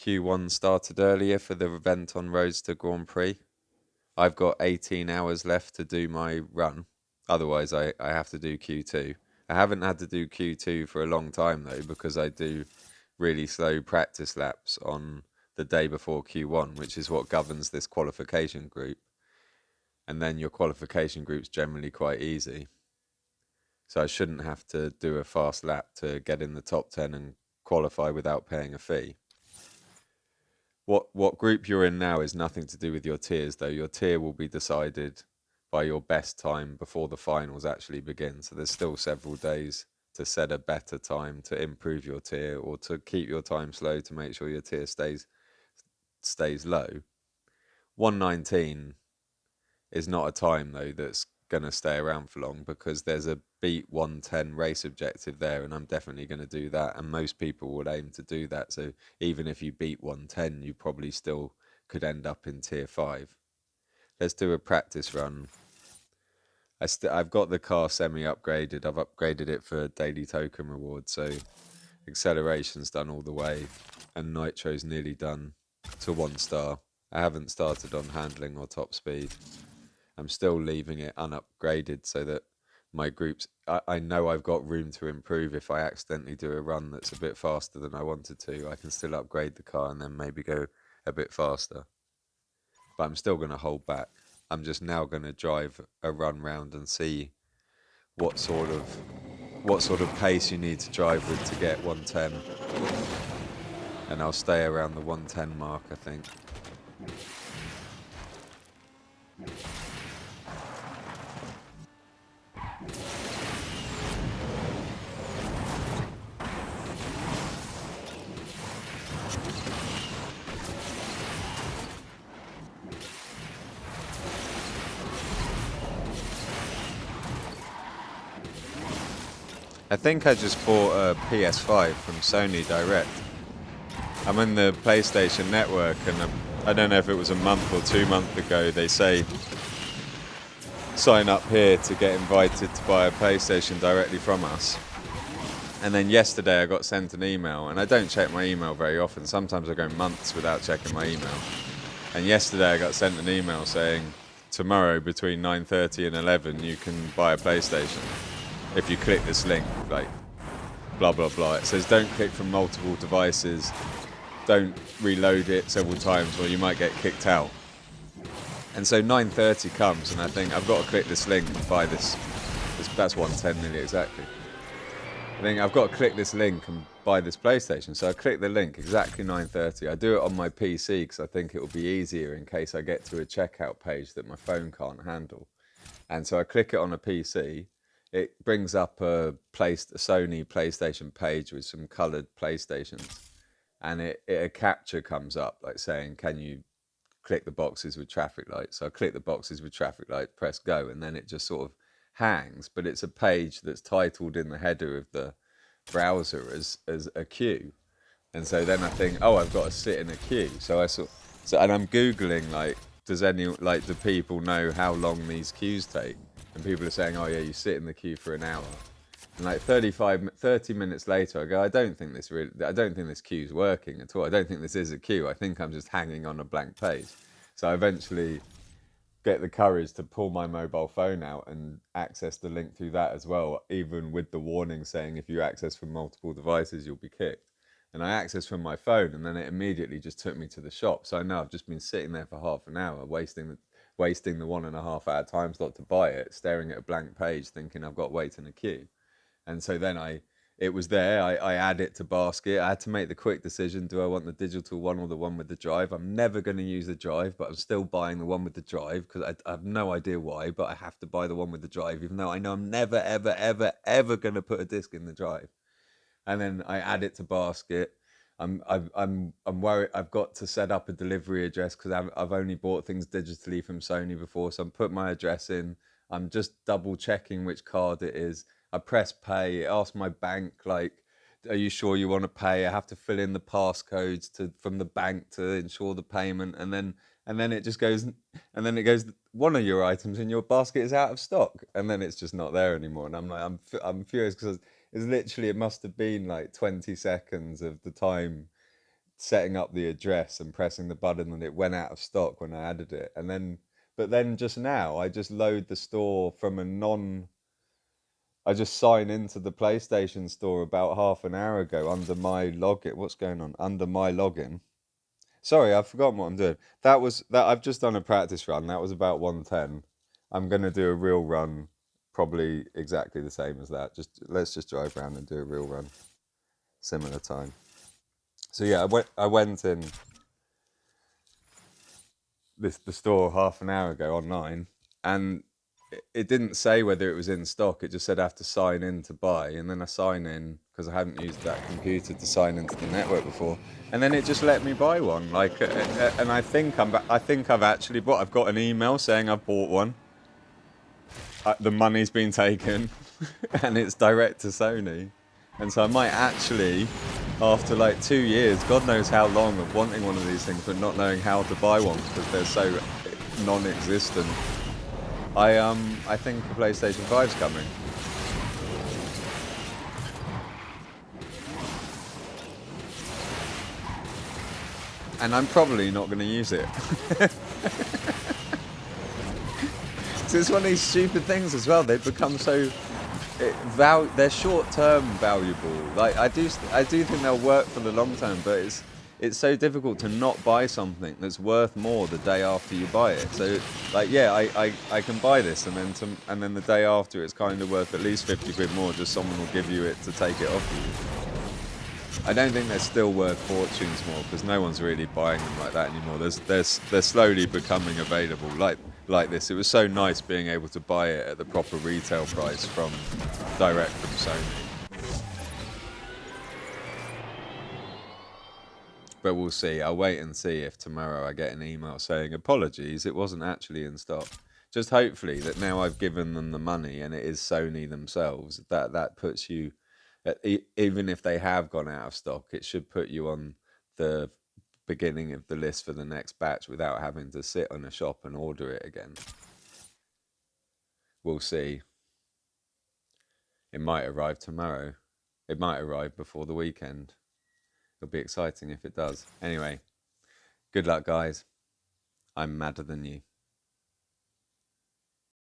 Q1 started earlier for the Reventon Roadster Grand Prix. I've got 18 hours left to do my run. Otherwise, I have to do Q2. I haven't had to do Q2 for a long time, though, because I do really slow practice laps on the day before Q1, which is what governs this qualification group. And then your qualification group's generally quite easy. So I shouldn't have to do a fast lap to get in the top 10 and qualify without paying a fee. What group you're in now is nothing to do with your tiers, though. Your tier will be decided by your best time before the finals actually begin. So there's still several days to set a better time to improve your tier or to keep your time slow to make sure your tier stays low. 119 is not a time though that's going to stay around for long because there's a beat 110 race objective there, and I'm definitely going to do that, and most people would aim to do that. So even if you beat 110, you probably still could end up in tier 5. Let's do a practice run. I've got the car semi upgraded. I've upgraded it for daily token reward, so acceleration's done all the way and nitro's nearly done to 1 star. I haven't started on handling or top speed. I'm still leaving it unupgraded so that my groups, I know I've got room to improve. If I accidentally do a run that's a bit faster than I wanted to, I can still upgrade the car and then maybe go a bit faster. But I'm still going to hold back. I'm just now going to drive a run round and see what sort of pace you need to drive with to get 110. And I'll stay around the 110 mark, I think. I think I just bought a PS5 from Sony Direct. I'm in the PlayStation Network, and I don't know if it was a month or 2 months ago, they say sign up here to get invited to buy a PlayStation directly from us. And then yesterday I got sent an email, and I don't check my email very often. Sometimes I go months without checking my email. And yesterday I got sent an email saying tomorrow between 9:30 and 11 you can buy a PlayStation if you click this link, like blah blah blah. It says don't click from multiple devices, don't reload it several times or you might get kicked out. And so 9:30 comes and I think I've got to click this link and buy this that's 110 nearly exactly. I think I've got to click this link and buy this PlayStation. So I click the link exactly 9:30. I do it on my PC because I think it will be easier in case I get to a checkout page that my phone can't handle. And so I click it on a PC. It brings up a Sony PlayStation page with some coloured PlayStations, and a capture comes up like saying, "Can you click the boxes with traffic lights?" So I click the boxes with traffic light, press go, and then it just sort of hangs. But it's a page that's titled in the header of the browser as a queue, and so then I think, oh, I've got to sit in a queue. So and I'm googling like, do people know how long these queues take? And people are saying, oh yeah, you sit in the queue for an hour. And like 30 minutes later, I go, I don't think this queue's working at all. I don't think this is a queue. I think I'm just hanging on a blank page. So I eventually get the courage to pull my mobile phone out and access the link through that as well, even with the warning saying if you access from multiple devices, you'll be kicked. And I accessed from my phone, and then it immediately just took me to the shop. So I know I've just been sitting there for half an hour, wasting the 1.5 hour time slot to buy it, staring at a blank page, thinking I've got to wait in a queue. And so then it was there. I add it to basket. I had to make the quick decision: do I want the digital one or the one with the drive? I'm never going to use the drive, but I'm still buying the one with the drive because I have no idea why, but I have to buy the one with the drive, even though I know I'm never, ever, ever, ever going to put a disc in the drive. And then I add it to basket. I'm worried. I've got to set up a delivery address because I've only bought things digitally from Sony before, so I'm putting my address in. I'm just double checking which card it is. I press pay. It asks my bank, like, are you sure you want to pay? I have to fill in the passcodes from the bank to ensure the payment, and then it just goes, and then it goes, one of your items in your basket is out of stock, and then it's just not there anymore. And I'm like, I'm furious because it's literally, it must have been like 20 seconds of the time setting up the address and pressing the button, and it went out of stock when I added it. And then, but then just now, I just load the store from a non. I just sign into the PlayStation store about half an hour ago under my login. What's going on? Under my login. Sorry, I've forgotten what I'm doing. That was that. I've just done a practice run. That was about 110. I'm gonna do a real run, probably exactly the same as that. Just let's just drive around and do a real run, similar time. So yeah, I went in the store half an hour ago online, and it didn't say whether it was in stock. It just said I have to sign in to buy, and then I sign in because I hadn't used that computer to sign into the network before, and then it just let me buy one. Like, and I think I think I've actually bought. I've got an email saying I've bought one. The money's been taken, and it's direct to Sony, and so I might actually, after like 2 years, God knows how long of wanting one of these things, but not knowing how to buy one because they're so non-existent. I think the PlayStation 5's coming. And I'm probably not going to use it. So it's one of these stupid things as well. They've become so they're short-term valuable. Like I do think they'll work for the long term, but it's so difficult to not buy something that's worth more the day after you buy it. So like yeah, I can buy this and then the day after it's kind of worth at least 50 quid more. Just someone will give you it to take it off you. I don't think they're still worth fortunes more because no one's really buying them like that anymore. They're slowly becoming available like this. It was so nice being able to buy it at the proper retail price from direct from Sony. But we'll see. I'll wait and see if tomorrow I get an email saying apologies, it wasn't actually in stock. Just hopefully that now I've given them the money and it is Sony themselves, that puts you, even if they have gone out of stock, it should put you on the beginning of the list for the next batch without having to sit on a shop and order it again. We'll see. It might arrive tomorrow. It might arrive before the weekend. It'll be exciting if it does. Anyway, good luck, guys. I'm madder than you.